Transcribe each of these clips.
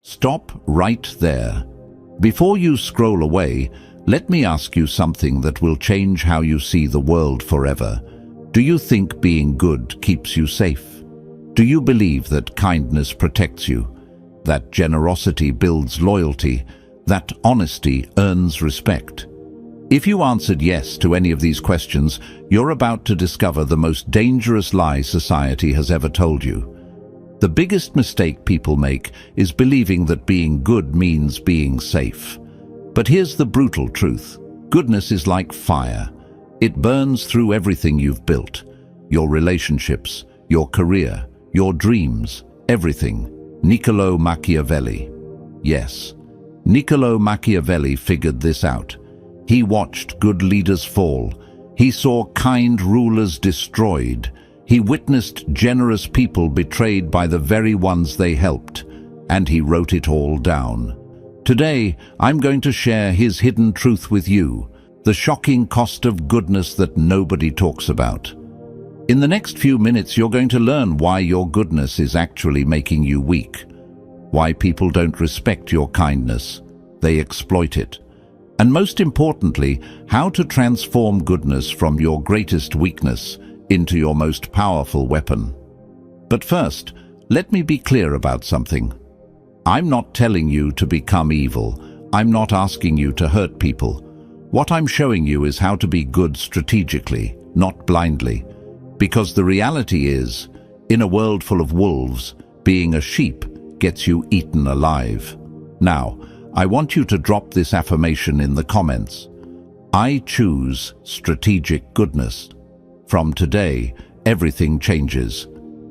Stop right there. Before you scroll away, let me ask you something that will change how you see the world forever. Do you think being good keeps you safe? Do you believe that kindness protects you, that generosity builds loyalty, that honesty earns respect? If you answered yes to any of these questions, you're about to discover the most dangerous lie society has ever told you. The biggest mistake people make is believing that being good means being safe. But here's the brutal truth. Goodness is like fire. It burns through everything you've built. Your relationships, your career, your dreams, everything. Niccolo Machiavelli. Yes, Niccolo Machiavelli figured this out. He watched good leaders fall. He saw kind rulers destroyed. He witnessed generous people betrayed by the very ones they helped. And he wrote it all down. Today, I'm going to share his hidden truth with you, the shocking cost of goodness that nobody talks about. In the next few minutes, you're going to learn why your goodness is actually making you weak, why people don't respect your kindness, they exploit it, and most importantly, how to transform goodness from your greatest weakness into your most powerful weapon. But first, let me be clear about something. I'm not telling you to become evil. I'm not asking you to hurt people. What I'm showing you is how to be good strategically, not blindly. Because the reality is, in a world full of wolves, being a sheep gets you eaten alive. Now, I want you to drop this affirmation in the comments. I choose strategic goodness. From today, everything changes.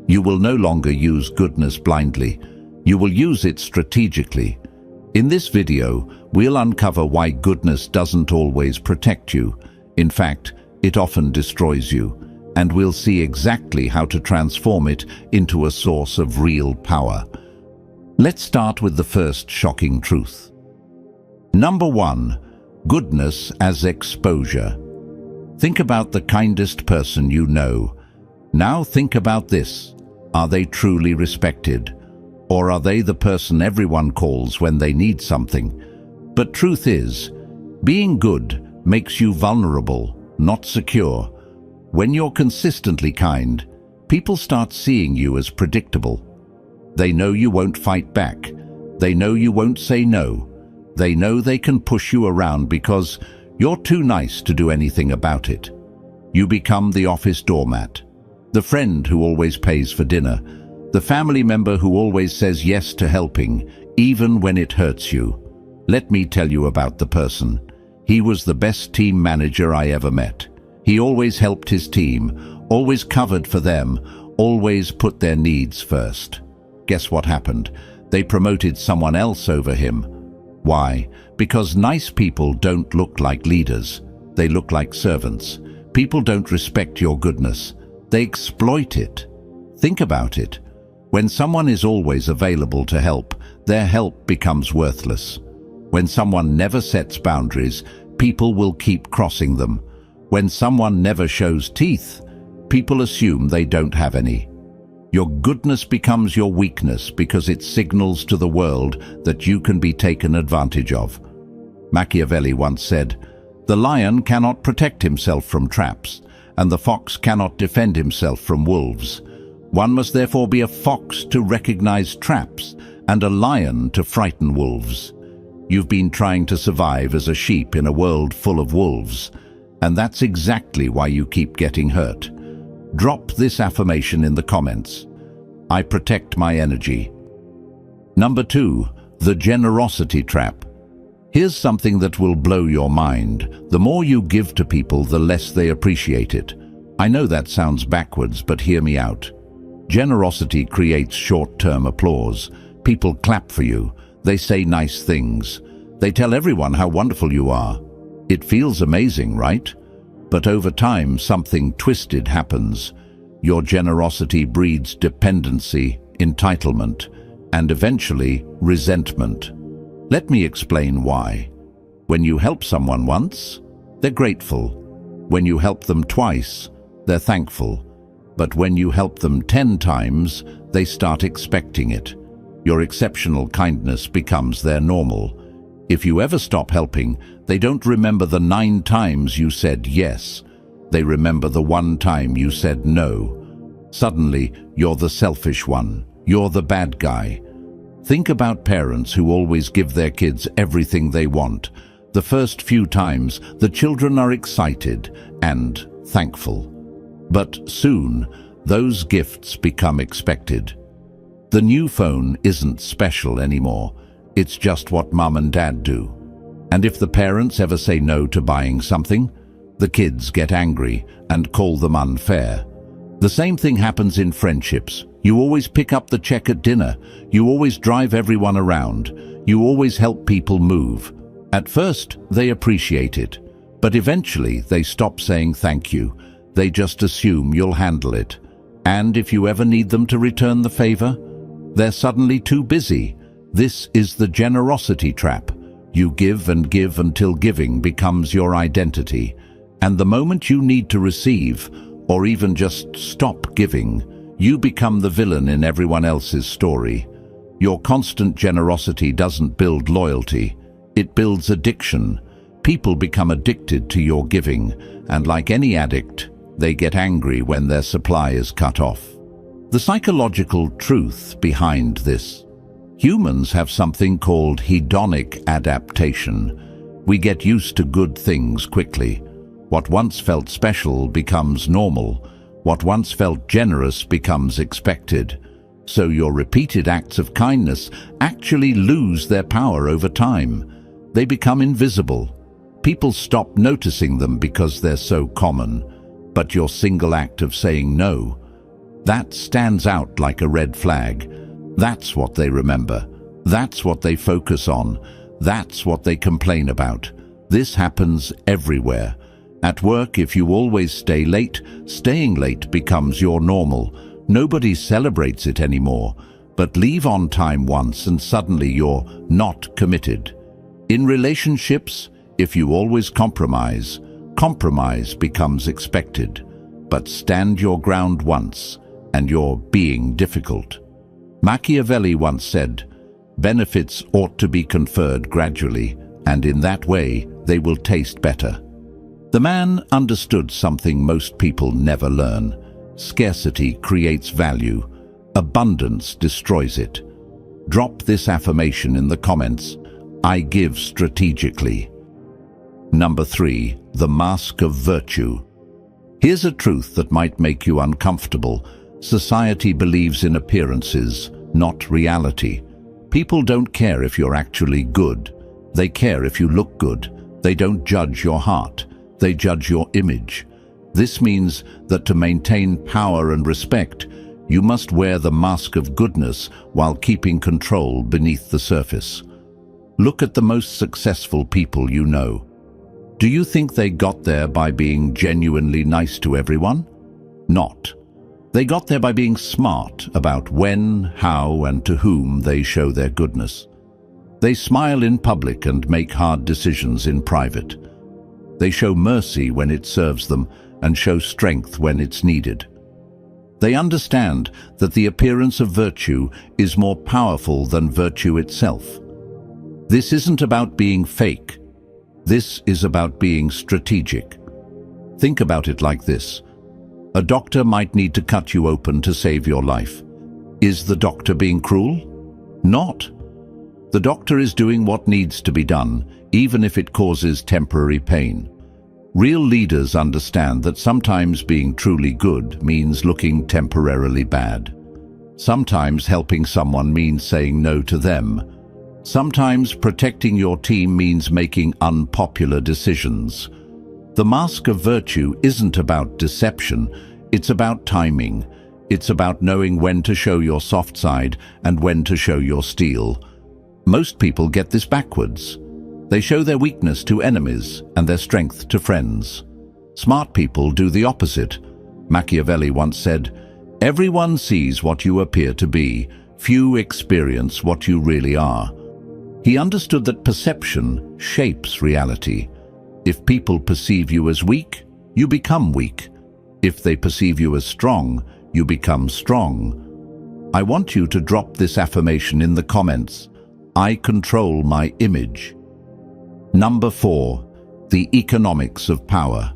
You will no longer use goodness blindly. You will use it strategically. In this video, we'll uncover why goodness doesn't always protect you. In fact, it often destroys you. And we'll see exactly how to transform it into a source of real power. Let's start with the first shocking truth. Number 1, goodness as exposure. Think about the kindest person you know. Now think about this. Are they truly respected? Or are they the person everyone calls when they need something? But truth is, being good makes you vulnerable, not secure. When you're consistently kind, people start seeing you as predictable. They know you won't fight back. They know you won't say no. They know they can push you around because you're too nice to do anything about it. You become the office doormat, the friend who always pays for dinner, the family member who always says yes to helping, even when it hurts you. Let me tell you about the person. He was the best team manager I ever met. He always helped his team, always covered for them, always put their needs first. Guess what happened? They promoted someone else over him. Why? Because nice people don't look like leaders. They look like servants. People don't respect your goodness. They exploit it. Think about it. When someone is always available to help, their help becomes worthless. When someone never sets boundaries, people will keep crossing them. When someone never shows teeth, people assume they don't have any. Your goodness becomes your weakness because it signals to the world that you can be taken advantage of. Machiavelli once said, "The lion cannot protect himself from traps, and the fox cannot defend himself from wolves. One must therefore be a fox to recognize traps and a lion to frighten wolves." You've been trying to survive as a sheep in a world full of wolves, and that's exactly why you keep getting hurt. Drop this affirmation in the comments. I protect my energy. Number 2, the generosity trap. Here's something that will blow your mind. The more you give to people, the less they appreciate it. I know that sounds backwards, but hear me out. Generosity creates short-term applause. People clap for you. They say nice things. They tell everyone how wonderful you are. It feels amazing, right? But over time, something twisted happens. Your generosity breeds dependency, entitlement, and eventually resentment. Let me explain why. When you help someone once, they're grateful. When you help them twice, they're thankful. But when you help them 10 times, they start expecting it. Your exceptional kindness becomes their normal. If you ever stop helping, they don't remember the 9 times you said yes. They remember the 1 time you said no. Suddenly, you're the selfish one. You're the bad guy. Think about parents who always give their kids everything they want. The first few times, the children are excited and thankful. But soon, those gifts become expected. The new phone isn't special anymore. It's just what mum and dad do. And if the parents ever say no to buying something, the kids get angry and call them unfair. The same thing happens in friendships. You always pick up the check at dinner. You always drive everyone around. You always help people move. At first, they appreciate it, but eventually they stop saying thank you. They just assume you'll handle it. And if you ever need them to return the favor, they're suddenly too busy. This is the generosity trap. You give and give until giving becomes your identity. And the moment you need to receive, or even just stop giving, you become the villain in everyone else's story. Your constant generosity doesn't build loyalty. It builds addiction. People become addicted to your giving, and like any addict, they get angry when their supply is cut off. The psychological truth behind this: humans have something called hedonic adaptation. We get used to good things quickly. What once felt special becomes normal. What once felt generous becomes expected. So your repeated acts of kindness actually lose their power over time. They become invisible. People stop noticing them because they're so common. But your single act of saying no, that stands out like a red flag. That's what they remember. That's what they focus on. That's what they complain about. This happens everywhere. At work, if you always stay late, staying late becomes your normal. Nobody celebrates it anymore. But leave on time once and suddenly you're not committed. In relationships, if you always compromise, compromise becomes expected. But stand your ground once, and you're being difficult. Machiavelli once said, "Benefits ought to be conferred gradually, and in that way they will taste better." The man understood something most people never learn. Scarcity creates value. Abundance destroys it. Drop this affirmation in the comments. I give strategically. Number 3, the mask of virtue. Here's a truth that might make you uncomfortable. Society believes in appearances, not reality. People don't care if you're actually good. They care if you look good. They don't judge your heart. They judge your image. This means that to maintain power and respect, you must wear the mask of goodness while keeping control beneath the surface. Look at the most successful people you know. Do you think they got there by being genuinely nice to everyone? Not. They got there by being smart about when, how, and to whom they show their goodness. They smile in public and make hard decisions in private. They show mercy when it serves them and show strength when it's needed. They understand that the appearance of virtue is more powerful than virtue itself. This isn't about being fake. This is about being strategic. Think about it like this. A doctor might need to cut you open to save your life. Is the doctor being cruel? Not. The doctor is doing what needs to be done, even if it causes temporary pain. Real leaders understand that sometimes being truly good means looking temporarily bad. Sometimes helping someone means saying no to them. Sometimes protecting your team means making unpopular decisions. The mask of virtue isn't about deception, it's about timing. It's about knowing when to show your soft side and when to show your steel. Most people get this backwards. They show their weakness to enemies and their strength to friends. Smart people do the opposite. Machiavelli once said, "Everyone sees what you appear to be. Few experience what you really are." He understood that perception shapes reality. If people perceive you as weak, you become weak. If they perceive you as strong, you become strong. I want you to drop this affirmation in the comments. I control my image. Number 4, the economics of power.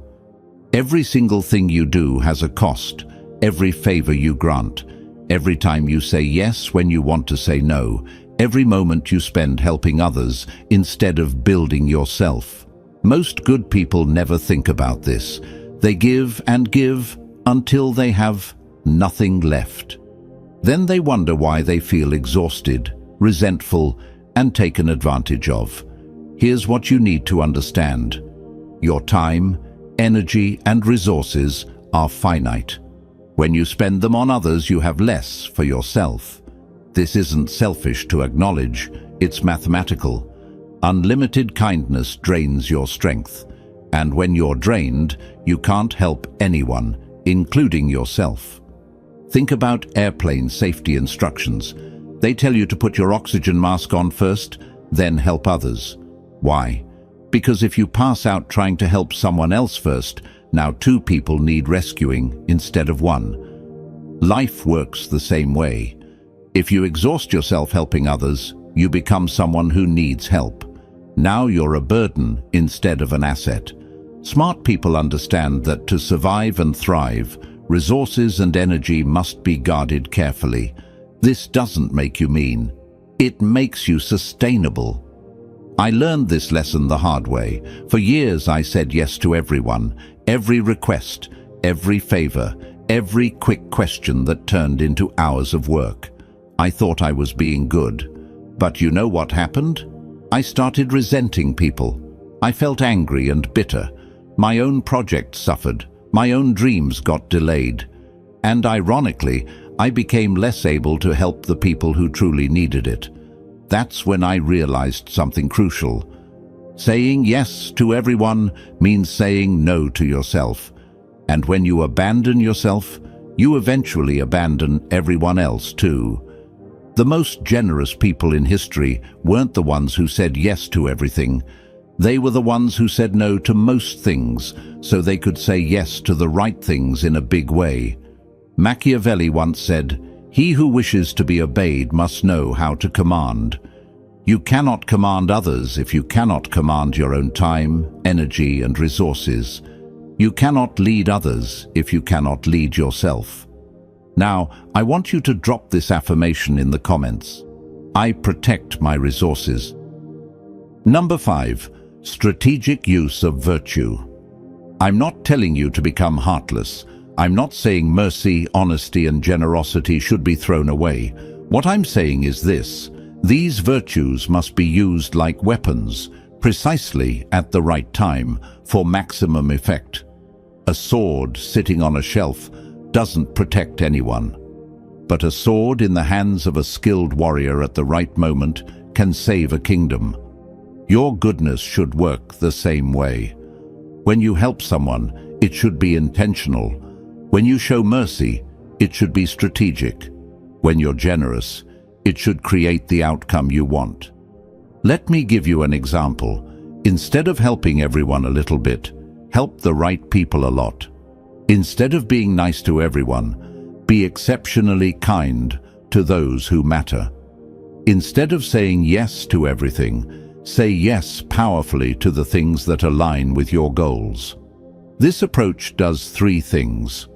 Every single thing you do has a cost. Every favor you grant, every time you say yes when you want to say no, every moment you spend helping others instead of building yourself. Most good people never think about this. They give and give until they have nothing left. Then they wonder why they feel exhausted, resentful, and taken advantage of. Here's what you need to understand. Your time, energy, and resources are finite. When you spend them on others, you have less for yourself. This isn't selfish to acknowledge, it's mathematical. Unlimited kindness drains your strength, and when you're drained, you can't help anyone, including yourself. Think about airplane safety instructions. They tell you to put your oxygen mask on first, then help others. Why? Because if you pass out trying to help someone else first, now 2 people need rescuing instead of 1. Life works the same way. If you exhaust yourself helping others, you become someone who needs help. Now you're a burden instead of an asset. Smart people understand that to survive and thrive, resources and energy must be guarded carefully. This doesn't make you mean. It makes you sustainable. I learned this lesson the hard way. For years I said yes to everyone, every request, every favor, every quick question that turned into hours of work. I thought I was being good. But you know what happened? I started resenting people. I felt angry and bitter. My own projects suffered. My own dreams got delayed. And ironically, I became less able to help the people who truly needed it. That's when I realized something crucial. Saying yes to everyone means saying no to yourself. And when you abandon yourself, you eventually abandon everyone else too. The most generous people in history weren't the ones who said yes to everything. They were the ones who said no to most things, so they could say yes to the right things in a big way. Machiavelli once said, "He who wishes to be obeyed must know how to command." You cannot command others if you cannot command your own time, energy, and resources. You cannot lead others if you cannot lead yourself. Now, I want you to drop this affirmation in the comments. I protect my resources. Number 5, strategic use of virtue. I'm not telling you to become heartless. I'm not saying mercy, honesty, and generosity should be thrown away. What I'm saying is this: these virtues must be used like weapons, precisely at the right time, for maximum effect. A sword sitting on a shelf doesn't protect anyone, but a sword in the hands of a skilled warrior at the right moment can save a kingdom. Your goodness should work the same way. When you help someone, it should be intentional. When you show mercy, it should be strategic. When you're generous, it should create the outcome you want. Let me give you an example. Instead of helping everyone a little bit, help the right people a lot. Instead of being nice to everyone, be exceptionally kind to those who matter. Instead of saying yes to everything, say yes powerfully to the things that align with your goals. This approach does 3 things.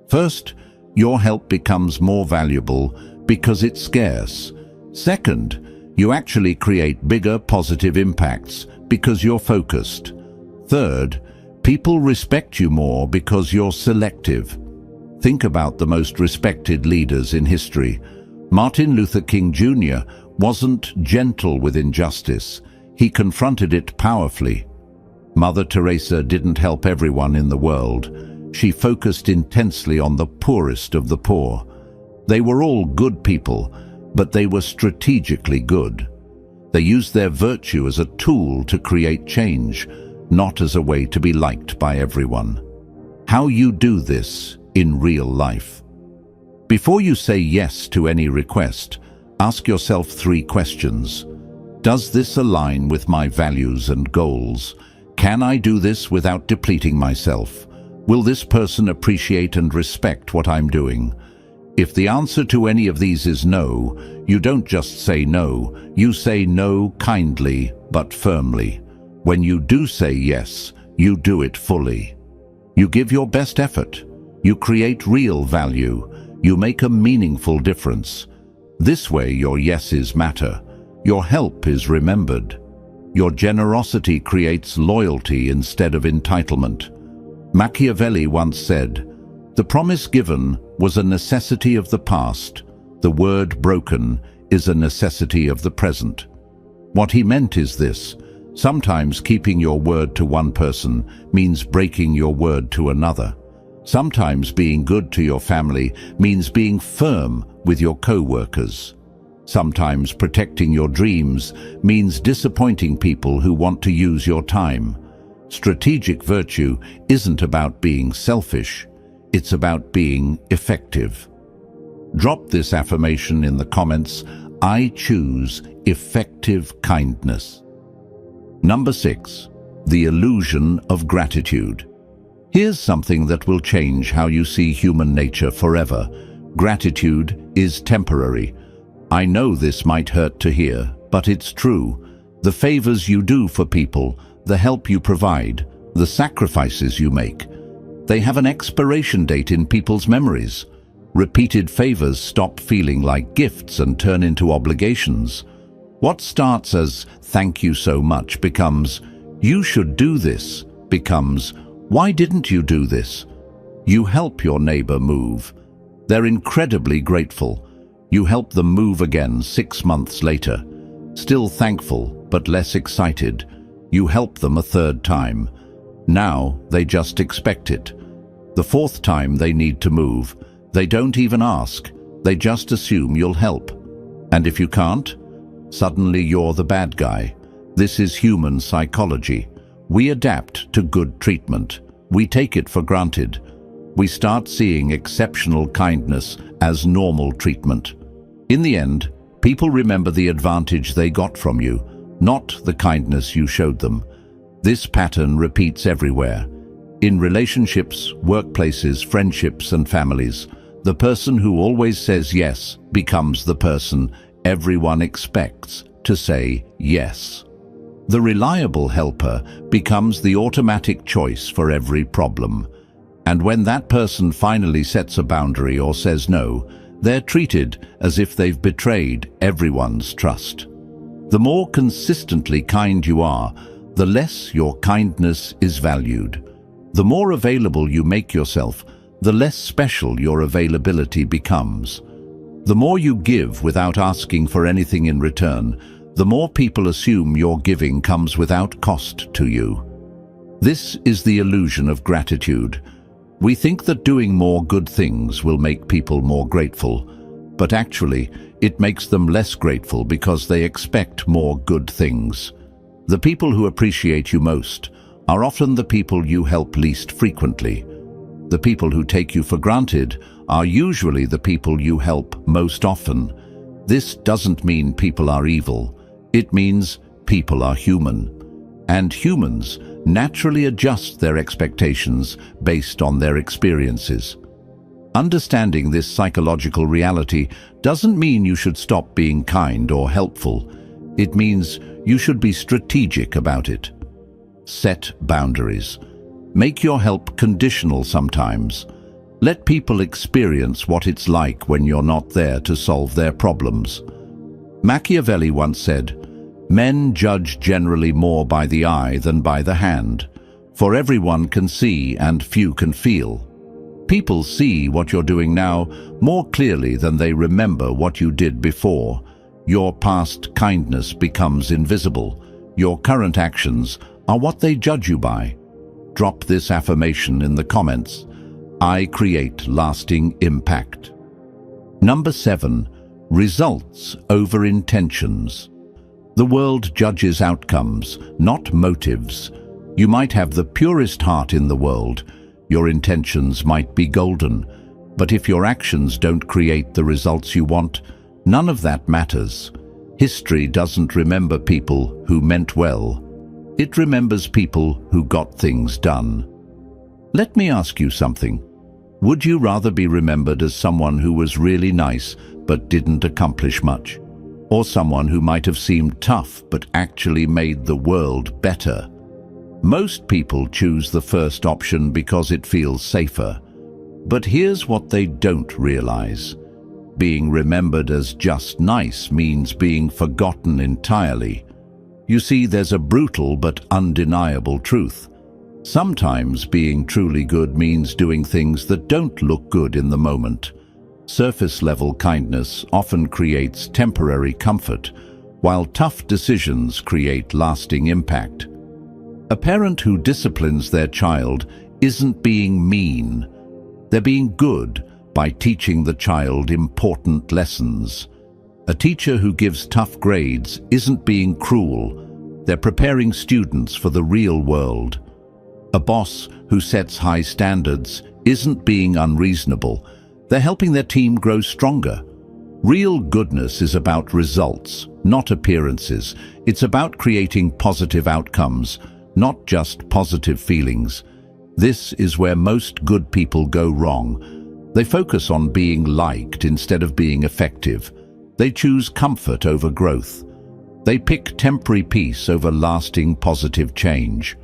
First, your help becomes more valuable because it's scarce. Second, you actually create bigger positive impacts because you're focused. Third, people respect you more because you're selective. Think about the most respected leaders in history. Martin Luther King Jr. wasn't gentle with injustice. He confronted it powerfully. Mother Teresa didn't help everyone in the world. She focused intensely on the poorest of the poor. They were all good people, but they were strategically good. They used their virtue as a tool to create change, not as a way to be liked by everyone. How you do this in real life. Before you say yes to any request, ask yourself 3 questions. Does this align with my values and goals? Can I do this without depleting myself? Will this person appreciate and respect what I'm doing? If the answer to any of these is no, you don't just say no, you say no kindly but firmly. When you do say yes, you do it fully. You give your best effort. You create real value. You make a meaningful difference. This way your yeses matter. Your help is remembered. Your generosity creates loyalty instead of entitlement. Machiavelli once said, "The promise given was a necessity of the past. The word broken is a necessity of the present." What he meant is this: sometimes keeping your word to one person means breaking your word to another. Sometimes being good to your family means being firm with your co-workers. Sometimes protecting your dreams means disappointing people who want to use your time. Strategic virtue isn't about being selfish, it's about being effective. Drop this affirmation in the comments: I choose effective kindness. Number 6. The illusion of gratitude. Here's something that will change how you see human nature forever. Gratitude is temporary. I know this might hurt to hear, but it's true. The favors you do for people, the help you provide, the sacrifices you make, they have an expiration date in people's memories. Repeated favors stop feeling like gifts and turn into obligations. What starts as "thank you so much" becomes "you should do this," becomes "why didn't you do this?" You help your neighbor move. They're incredibly grateful. You help them move again 6 months later. Still thankful, but less excited. You help them a third time. Now they just expect it. The fourth time they need to move, they don't even ask. They just assume you'll help. And if you can't, suddenly you're the bad guy. This is human psychology. We adapt to good treatment. We take it for granted. We start seeing exceptional kindness as normal treatment. In the end, people remember the advantage they got from you, not the kindness you showed them. This pattern repeats everywhere. In relationships, workplaces, friendships, and families, the person who always says yes becomes the person everyone expects to say yes. The reliable helper becomes the automatic choice for every problem. And when that person finally sets a boundary or says no, they're treated as if they've betrayed everyone's trust. The more consistently kind you are, the less your kindness is valued. The more available you make yourself, the less special your availability becomes. The more you give without asking for anything in return, the more people assume your giving comes without cost to you. This is the illusion of gratitude. We think that doing more good things will make people more grateful, but actually, it makes them less grateful because they expect more good things. The people who appreciate you most are often the people you help least frequently. The people who take you for granted are usually the people you help most often. This doesn't mean people are evil. It means people are human. And humans naturally adjust their expectations based on their experiences. Understanding this psychological reality doesn't mean you should stop being kind or helpful. It means you should be strategic about it. Set boundaries. Make your help conditional sometimes. Let people experience what it's like when you're not there to solve their problems. Machiavelli once said, "Men judge generally more by the eye than by the hand, for everyone can see and few can feel." People see what you're doing now more clearly than they remember what you did before. Your past kindness becomes invisible. Your current actions are what they judge you by. Drop this affirmation in the comments. I create lasting impact. Number 7. Results over intentions. The world judges outcomes, not motives. You might have the purest heart in the world. Your intentions might be golden. But if your actions don't create the results you want, none of that matters. History doesn't remember people who meant well. It remembers people who got things done. Let me ask you something. Would you rather be remembered as someone who was really nice but didn't accomplish much? Or someone who might have seemed tough but actually made the world better? Most people choose the first option because it feels safer. But here's what they don't realize. Being remembered as just nice means being forgotten entirely. You see, there's a brutal but undeniable truth. Sometimes being truly good means doing things that don't look good in the moment. Surface-level kindness often creates temporary comfort, while tough decisions create lasting impact. A parent who disciplines their child isn't being mean. They're being good by teaching the child important lessons. A teacher who gives tough grades isn't being cruel. They're preparing students for the real world. A boss who sets high standards isn't being unreasonable. They're helping their team grow stronger. Real goodness is about results, not appearances. It's about creating positive outcomes, not just positive feelings. This is where most good people go wrong. They focus on being liked instead of being effective. They choose comfort over growth. They pick temporary peace over lasting positive change.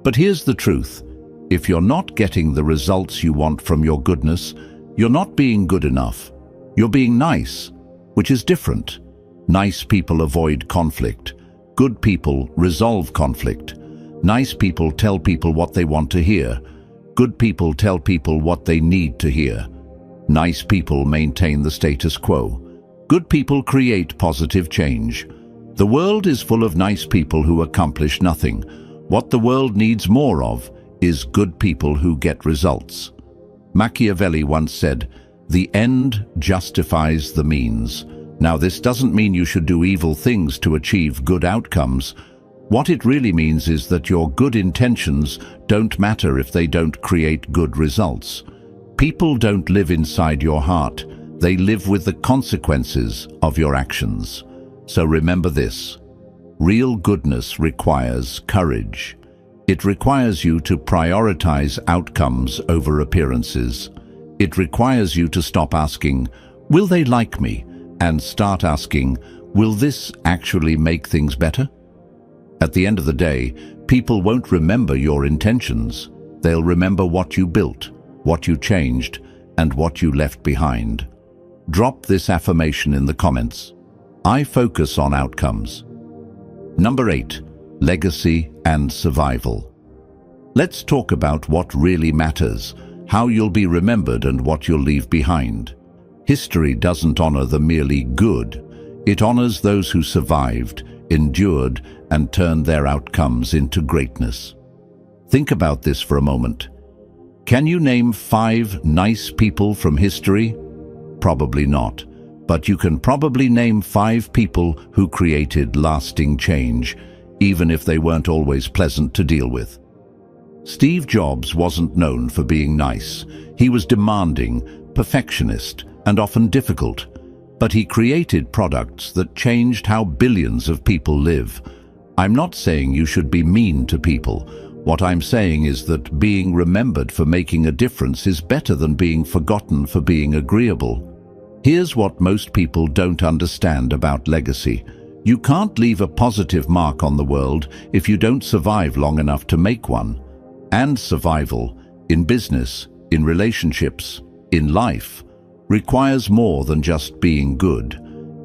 But here's the truth. If you're not getting the results you want from your goodness, you're not being good enough. You're being nice, which is different. Nice people avoid conflict. Good people resolve conflict. Nice people tell people what they want to hear. Good people tell people what they need to hear. Nice people maintain the status quo. Good people create positive change. The world is full of nice people who accomplish nothing. What the world needs more of is good people who get results. Machiavelli once said, "The end justifies the means." Now, this doesn't mean you should do evil things to achieve good outcomes. What it really means is that your good intentions don't matter if they don't create good results. People don't live inside your heart. They live with the consequences of your actions. So remember this. Real goodness requires courage. It requires you to prioritize outcomes over appearances. It requires you to stop asking, "Will they like me?" and start asking, "Will this actually make things better?" At the end of the day, people won't remember your intentions. They'll remember what you built, what you changed, and what you left behind. Drop this affirmation in the comments. I focus on outcomes. Number 8. Legacy and survival. Let's talk about what really matters, how you'll be remembered and what you'll leave behind. History doesn't honor the merely good. It honors those who survived, endured, and turned their outcomes into greatness. Think about this for a moment. Can you name 5 nice people from history? Probably not. But you can probably name 5 people who created lasting change, even if they weren't always pleasant to deal with. Steve Jobs wasn't known for being nice. He was demanding, perfectionist, and often difficult. But he created products that changed how billions of people live. I'm not saying you should be mean to people. What I'm saying is that being remembered for making a difference is better than being forgotten for being agreeable. Here's what most people don't understand about legacy. You can't leave a positive mark on the world if you don't survive long enough to make one. And survival, in business, in relationships, in life, requires more than just being good.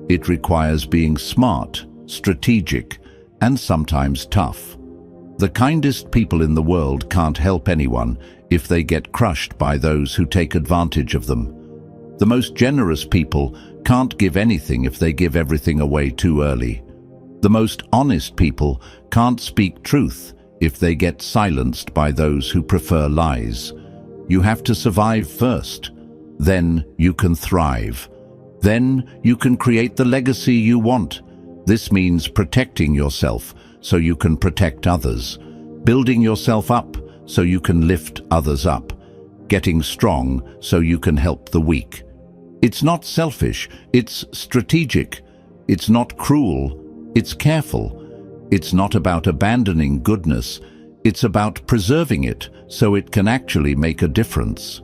It requires being smart, strategic, and sometimes tough. The kindest people in the world can't help anyone if they get crushed by those who take advantage of them. The most generous people can't give anything if they give everything away too early. The most honest people can't speak truth if they get silenced by those who prefer lies. You have to survive first. Then you can thrive. Then you can create the legacy you want. This means protecting yourself so you can protect others, building yourself up so you can lift others up, getting strong so you can help the weak. It's not selfish, it's strategic. It's not cruel, it's careful. It's not about abandoning goodness, it's about preserving it so it can actually make a difference.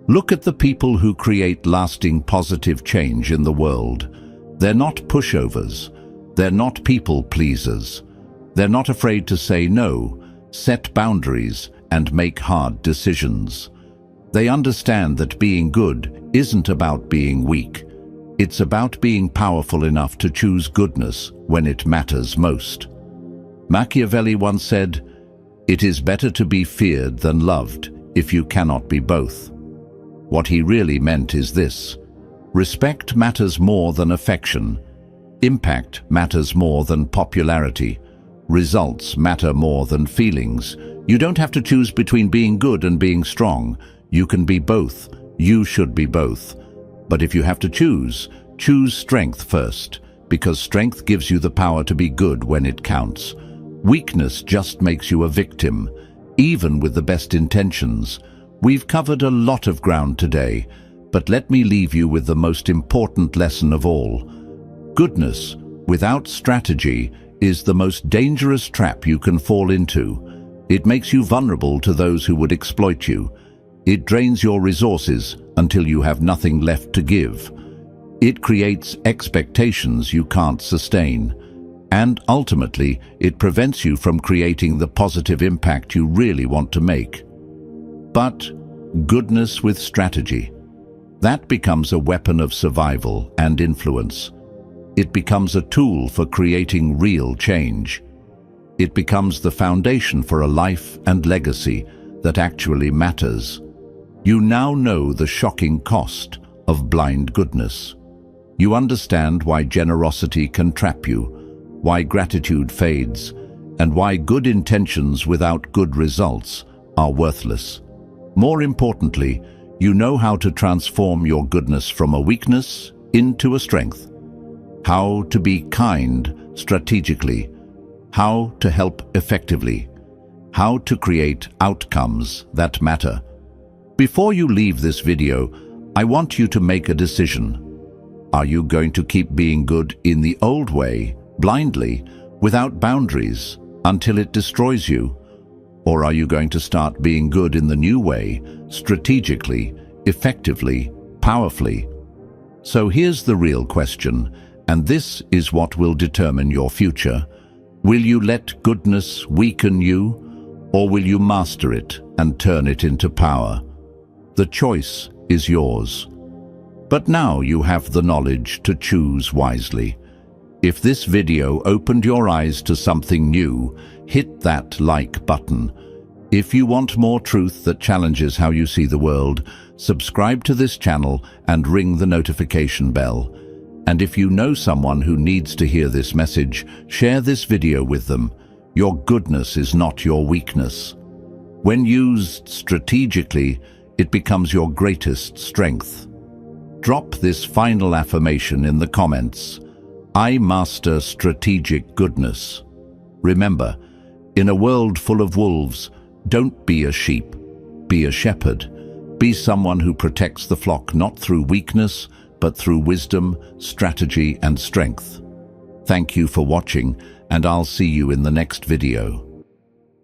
Look at the people who create lasting positive change in the world. They're not pushovers. They're not people pleasers. They're not afraid to say no, set boundaries, and make hard decisions. They understand that being good isn't about being weak. It's about being powerful enough to choose goodness when it matters most. Machiavelli once said, "It is better to be feared than loved if you cannot be both." What he really meant is this: respect matters more than affection. Impact matters more than popularity. Results matter more than feelings. You don't have to choose between being good and being strong. You can be both. You should be both. But if you have to choose strength first, because strength gives you the power to be good when it counts. Weakness just makes you a victim, even with the best intentions. We've covered a lot of ground today, but let me leave you with the most important lesson of all. Goodness, without strategy, is the most dangerous trap you can fall into. It makes you vulnerable to those who would exploit you. It drains your resources until you have nothing left to give. It creates expectations you can't sustain. And ultimately, it prevents you from creating the positive impact you really want to make. But goodness with strategy, that becomes a weapon of survival and influence. It becomes a tool for creating real change. It becomes the foundation for a life and legacy that actually matters. You now know the shocking cost of blind goodness. You understand why generosity can trap you, why gratitude fades, and why good intentions without good results are worthless. More importantly, you know how to transform your goodness from a weakness into a strength. How to be kind strategically, how to help effectively, how to create outcomes that matter. Before you leave this video, I want you to make a decision. Are you going to keep being good in the old way, blindly, without boundaries, until it destroys you? Or are you going to start being good in the new way, strategically, effectively, powerfully? So here's the real question, and this is what will determine your future. Will you let goodness weaken you, or will you master it and turn it into power? The choice is yours. But now you have the knowledge to choose wisely. If this video opened your eyes to something new, hit that like button. If you want more truth that challenges how you see the world, subscribe to this channel and ring the notification bell. And if you know someone who needs to hear this message, share this video with them. Your goodness is not your weakness. When used strategically, it becomes your greatest strength. Drop this final affirmation in the comments. I master strategic goodness. Remember, in a world full of wolves, don't be a sheep, be a shepherd. Be someone who protects the flock not through weakness, but through wisdom, strategy, and strength. Thank you for watching, and I'll see you in the next video.